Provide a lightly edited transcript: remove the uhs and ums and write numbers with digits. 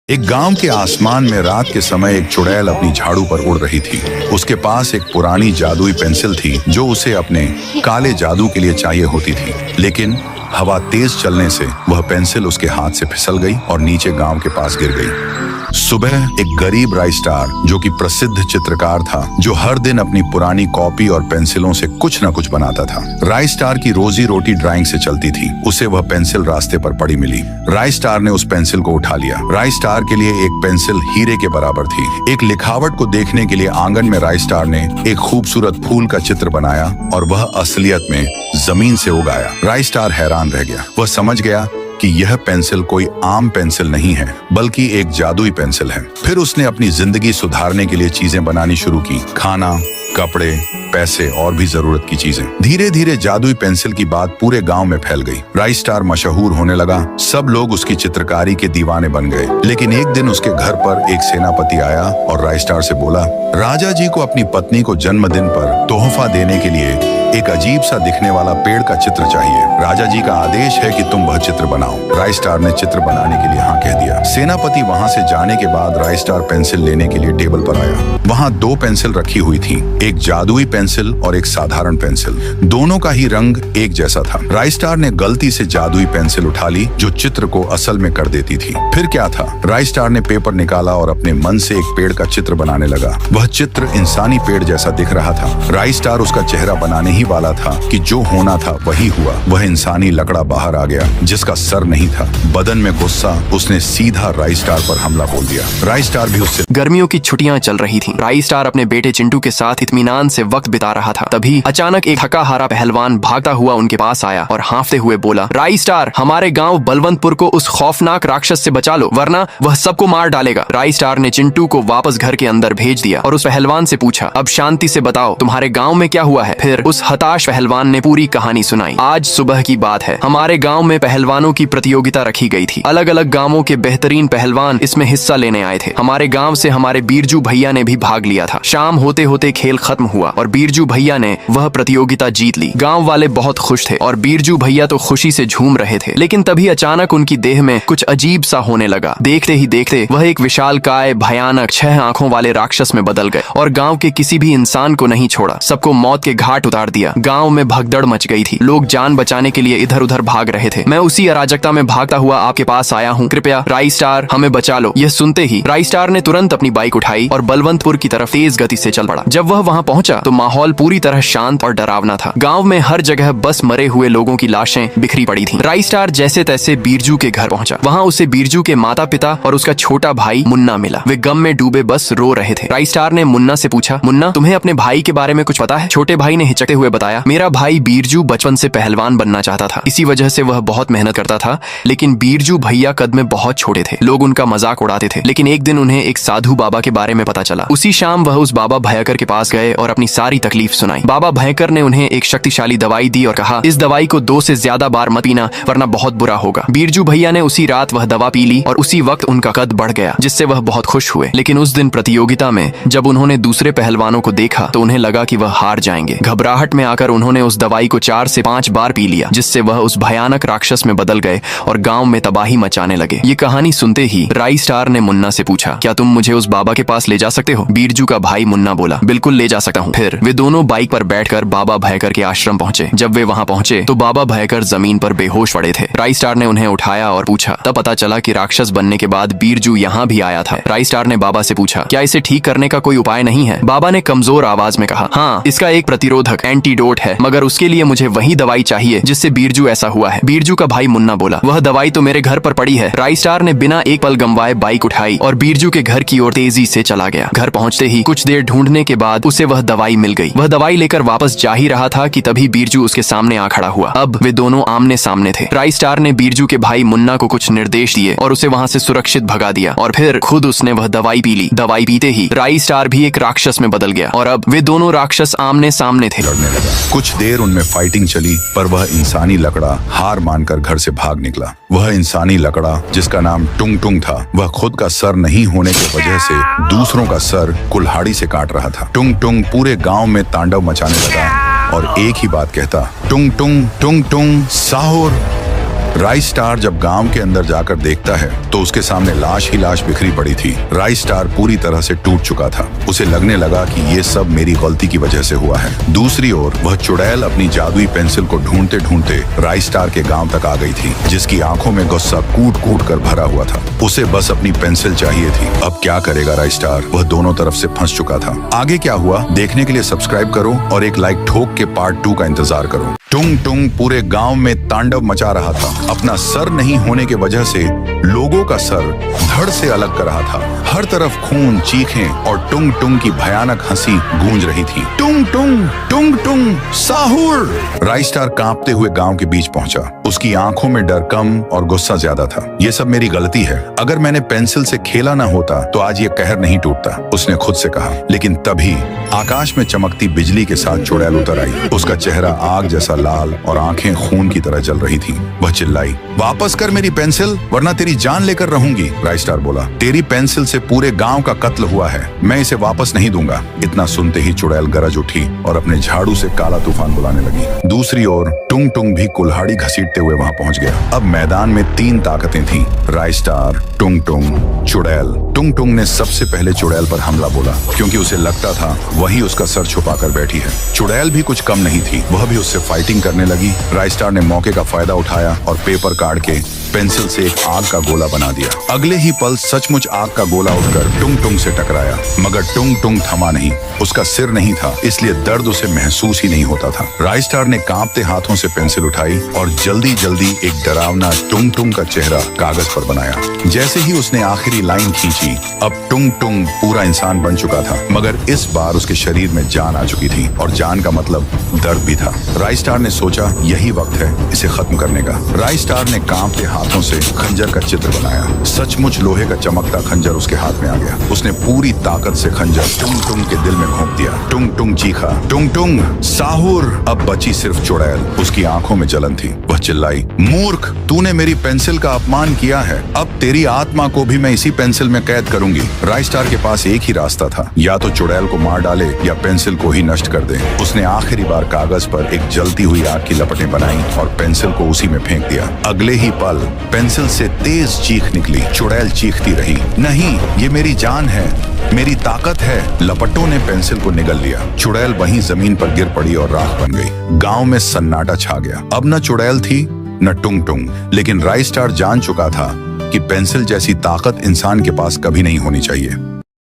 एक गांव के आसमान में रात के समय एक चुड़ैल अपनी झाड़ू पर उड़ रही थी। उसके पास एक पुरानी जादुई पेंसिल थी जो उसे अपने काले जादू के लिए चाहिए होती थी, लेकिन हवा तेज चलने से वह पेंसिल उसके हाथ से फिसल गई और नीचे गांव के पास गिर गई। सुबह एक गरीब राइस्टार जो कि प्रसिद्ध चित्रकार था, जो हर दिन अपनी पुरानी कॉपी और पेंसिलों से कुछ न कुछ बनाता था। राइस्टार की रोजी रोटी ड्राइंग से चलती थी। उसे वह पेंसिल रास्ते पर पड़ी मिली। राइस्टार ने उस पेंसिल को उठा लिया। राइस्टार के लिए एक पेंसिल हीरे के बराबर थी। एक लिखावट को देखने के लिए आंगन में राइस्टार ने एक खूबसूरत फूल का चित्र बनाया और वह असलियत में जमीन से उगाया। राइस्टार हैरान रह गया। वह समझ गया कि यह पेंसिल कोई आम पेंसिल नहीं है, बल्कि एक जादुई पेंसिल है। फिर उसने अपनी जिंदगी सुधारने के लिए चीजें बनानी शुरू की, खाना, कपड़े, पैसे और भी जरूरत की चीजें। धीरे धीरे जादुई पेंसिल की बात पूरे गांव में फैल गई। राइस्टार मशहूर होने लगा। सब लोग उसकी चित्रकारी के दीवाने बन गए। लेकिन एक दिन उसके घर पर एक सेनापति आया और राइस्टार से बोला, राजा जी को अपनी पत्नी को जन्मदिन पर तोहफा देने के लिए एक अजीब सा दिखने वाला पेड़ का चित्र चाहिए। राजा जी का आदेश है कि तुम वह चित्र बनाओ। राइस्टार ने चित्र बनाने के लिए हाँ कह दिया। सेनापति वहां से जाने के बाद राइस्टार पेंसिल लेने के लिए टेबल पर आया। वहां दो पेंसिल रखी हुई थी, एक जादुई पेंसिल और एक साधारण पेंसिल। दोनों का ही रंग एक जैसा था। राइस्टार ने गलती से जादुई पेंसिल उठा ली जो चित्र को असल में कर देती थी। फिर क्या था, राइस्टार ने पेपर निकाला और अपने मन से एक पेड़ का चित्र बनाने लगा। वह चित्र इंसानी पेड़ जैसा दिख रहा था। राइस्टार उसका चेहरा बनाने ही वाला था कि जो होना था वही हुआ। वह इंसानी लकड़ा बाहर आ गया जिसका सर नहीं था। बदन में गुस्सा उसने सीधा राइस्टार पर हमला बोल दिया। राइस्टार भी उससे। गर्मियों की छुट्टियां चल रही थीं। राइस्टार अपने बेटे चिंटू के साथ इत्मीनान से वक्त बिता रहा था। तभी अचानक एक थका हारा पहलवान भागता हुआ उनके पास आया और हांफते हुए बोला, राइस्टार, हमारे गांव बलवंतपुर को उस खौफनाक राक्षस से बचा लो, वरना वह सबको मार डालेगा। राइस्टार ने चिंटू को वापस घर के अंदर भेज दिया और उस पहलवान से पूछा, अब शांति से बताओ तुम्हारे गाँव में क्या हुआ है। फिर उस हताश पहलवान ने पूरी कहानी सुनाई। आज सुबह की बात है। हमारे गांव में पहलवानों की प्रतियोगिता रखी गई थी। अलग अलग गांवों के बेहतरीन पहलवान इसमें हिस्सा लेने आए थे। हमारे गांव से हमारे बीरजू भैया ने भी भाग लिया था। शाम होते होते खेल खत्म हुआ और बीरजू भैया ने वह प्रतियोगिता जीत ली। गांव वाले बहुत खुश थे और बीरजू भैया तो खुशी से झूम रहे थे। लेकिन तभी अचानक उनकी देह में कुछ अजीब सा होने लगा। देखते ही देखते वह एक विशालकाय भयानक 6 आंखों वाले राक्षस में बदल गए और गांव के किसी भी इंसान को नहीं छोड़ा। सबको मौत के घाट उतार दिया। गांव में भगदड़ मच गई थी। लोग जान बचाने के लिए इधर उधर भाग रहे थे। मैं उसी अराजकता में भागता हुआ आपके पास आया हूँ। कृपया राइस्टार हमें बचा लो। यह सुनते ही राइस्टार ने तुरंत अपनी बाइक उठाई और बलवंतपुर की तरफ तेज गति से चल पड़ा। जब वह वहां पहुंचा तो माहौल पूरी तरह शांत और डरावना था। गांव में हर जगह बस मरे हुए लोगों की लाशें बिखरी पड़ी थीं। राइस्टार जैसे तैसे बीरजू के घर पहुंचा। वहां उसे बीरजू के माता पिता और उसका छोटा भाई मुन्ना मिला। वे गम में डूबे बस रो रहे थे। राइस्टार ने मुन्ना से पूछा, मुन्ना, तुम्हें अपने भाई के बारे में कुछ पता है? छोटे भाई ने हिचकते हुए बताया, मेरा भाई बीरजू बचपन से पहलवान बनना चाहता था। इसी वजह से वह बहुत मेहनत करता था। लेकिन बीरजू भैया कद में बहुत छोटे थे। लोग उनका मजाक उड़ाते थे। लेकिन एक दिन उन्हें एक साधु बाबा के बारे में पता चला। उसी शाम वह उस बाबा भयकर के पास गए और अपनी सारी तकलीफ सुनाई। बाबा भयकर ने उन्हें एक शक्तिशाली दवाई दी और कहा, इस दवाई को 2 से ज्यादा बार मत पीना, वरना बहुत बुरा होगा। बीरजू भैया ने उसी रात वह दवा पी ली और उसी वक्त उनका कद बढ़ गया, जिससे वह बहुत खुश हुए। लेकिन उस दिन प्रतियोगिता में जब उन्होंने दूसरे पहलवानों को देखा तो उन्हें लगा कि वह हार जाएंगे। घबराहट में आकर उन्होंने उस दवाई को 4 से 5 बार पी लिया, जिससे वह उस भयानक राक्षस में बदल गए और गांव में तबाही मचाने लगे। ये कहानी सुनते ही राइस्टार ने मुन्ना से पूछा, क्या तुम मुझे उस बाबा के पास ले जा सकते हो? बीरजू का भाई मुन्ना बोला, बिल्कुल ले जा सकता हूँ। फिर वे दोनों बाइक पर बैठकर बाबा भयकर के आश्रम पहुंचे। जब वे वहां पहुंचे तो बाबा भयकर जमीन पर बेहोश पड़े थे। राइस्टार ने उन्हें उठाया और पूछा। तब पता चला कि राक्षस बनने के बाद बीरजू यहाँ भी आया था। राइस्टार ने बाबा से पूछा, क्या इसे ठीक करने का कोई उपाय नहीं है? बाबा ने कमजोर आवाज में कहा, हाँ, इसका एक प्रतिरोधक एंटीडोट है, मगर उसके लिए मुझे वही दवाई चाहिए जिससे बीरजू ऐसा हुआ है। बीरजू का भाई मुन्ना बोला, वह दवाई तो मेरे घर पर पड़ी है। राइस्टार ने बिना एक पल गंवाए बाइक उठाई और बीरजू के घर की ओर तेजी से चला गया। घर पहुंचते ही कुछ देर ढूंढने के बाद उसे वह दवाई मिल गई। वह दवाई लेकर वापस जा ही रहा था कि तभी बीरजू उसके सामने आ खड़ा हुआ। अब वे दोनों आमने सामने थे। राइस्टार ने बीरजू के भाई मुन्ना को कुछ निर्देश दिए और उसे वहां से सुरक्षित भगा दिया और फिर खुद उसने वह दवाई पी ली। दवाई पीते ही राइस्टार भी एक राक्षस में बदल गया और अब वे दोनों राक्षस आमने सामने थे। लड़ने लगा। कुछ देर उनमें फाइटिंग चली, पर वह इंसानी लकड़ा हार मानकर घर से भाग निकला। वह इंसानी लकड़ा जिसका नाम टुंग टुंग था, वह खुद का सर नहीं होने की वजह से दूसरों का सर कुल्हाड़ी से काट रहा था। टुंग टुंग पूरे गांव में तांडव मचाने लगा और एक ही बात कहता, टुंग टुंग टुंग टुंग साहुर। राइस स्टार जब गांव के अंदर जाकर देखता है तो उसके सामने लाश ही लाश बिखरी पड़ी थी। राइस स्टार पूरी तरह से टूट चुका था। उसे लगने लगा कि ये सब मेरी गलती की वजह से हुआ है। दूसरी ओर वह चुड़ैल अपनी जादुई पेंसिल को ढूंढते ढूंढते राइस स्टार के गांव तक आ गई थी, जिसकी आंखों में गुस्सा कूट कूट कर भरा हुआ था। उसे बस अपनी पेंसिल चाहिए थी। अब क्या करेगा राइस स्टार? वह दोनों तरफ से फंस चुका था। आगे क्या हुआ देखने के लिए सब्सक्राइब करो और एक लाइक ठोक के पार्ट 2 का इंतजार करो। टुंग टुंग पूरे गांव में तांडव मचा रहा था। अपना सर नहीं होने की वजह से लोगों का सर धड़ से अलग कर रहा था। हर तरफ खून, चीखें और टुंग टुंग की भयानक हंसी गूंज रही थी। टुंग टुंग टुंग टुंग साहुर! राइस स्टार कांपते हुए गांव के बीच पहुंचा। उसकी आंखों में डर कम और गुस्सा ज्यादा था। ये सब मेरी गलती है। अगर मैंने पेंसिल से खेला ना होता तो आज ये कहर नहीं टूटता, उसने खुद से कहा। लेकिन तभी आकाश में चमकती बिजली के साथ चुड़ैल उतर आई। उसका चेहरा आग जैसा लाल और आंखें खून की तरह जल रही थी। वह चिल्लाई, वापस कर मेरी पेंसिल वरना तेरी जान लेकर रहूंगी। राइस स्टार बोला, तेरी पेंसिल से पूरे गांव का कत्ल हुआ है, मैं इसे वापस नहीं दूंगा। इतना सुनते ही चुड़ैल गरज उठी और अपने झाड़ू से काला तूफान बुलाने लगी। दूसरी ओर टुंग टुंग भी कुल्हाड़ी घसीटते हुए वहां पहुंच गया। अब मैदान में 3 ताकतें थीं, राइस स्टार, टुंग टुंग, चुड़ैल। टुंग टुंग ने सबसे पहले चुड़ैल पर हमला बोला, क्योंकि उसे लगता था वही उसका सर छुपा कर बैठी है। चुड़ैल भी कुछ कम नहीं थी, वह भी उससे फाइटिंग करने लगी। राइस स्टार ने मौके का फायदा उठाया और पेपर काट के पेंसिल से एक आग का गोला बना दिया। अगले ही पल सचमुच आग का गोला उठकर टुंग टुंग से टकराया, मगर टुंग टुंग थमा नहीं। उसका सिर नहीं था, इसलिए दर्द उसे महसूस ही नहीं होता था। राइस स्टार ने कांपते हाथों से पेंसिल उठाई और जल्दी जल्दी एक डरावना टुंग टुंग का चेहरा कागज पर बनाया। जैसे ही उसने आखिरी लाइन खींची, अब टुंग टुंग पूरा इंसान बन चुका था, मगर इस बार उसके शरीर में जान आ चुकी थी और जान का मतलब दर्द भी था। राइस स्टार ने सोचा यही वक्त है इसे खत्म करने का। राइस स्टार ने कांपते हाथों से खंजर का चित्र बनाया। सचमुच लोहे का चमकता खंजर उसके हाथ में आ गया। उसने पूरी ताकत से खंजर टुंग टुंग के दिल में घोंप दिया। टुंग टुंग चीखा, टुंग टुंग साहुर! अब बची सिर्फ चुड़ैल। उसकी आंखों में जलन थी। वह चिल्लाई, मूर्ख, तूने मेरी पेंसिल का अपमान किया है। अब तेरी आत्मा को भी मैं इसी पेंसिल में कैद करूंगी। राइस स्टार के पास एक ही रास्ता था, या तो चुड़ैल को मार डाले या पेंसिल को ही नष्ट कर दे। उसने आखिरी बार कागज पर एक जलती हुई आग की लपटें बनाई और पेंसिल को उसी में फेंक दिया। अगले ही पल पेंसिल से तेज चीख निकली। चुड़ैल चीखती रही, नहीं, ये मेरी जान है, मेरी ताकत है। लपटों ने पेंसिल को निगल लिया। चुड़ैल वहीं जमीन पर गिर पड़ी और राख बन गई। गांव में सन्नाटा छा गया। अब न चुड़ैल थी न टुंग टुंग, लेकिन राइस स्टार जान चुका था कि पेंसिल जैसी ताकत इंसान के पास कभी नहीं होनी चाहिए।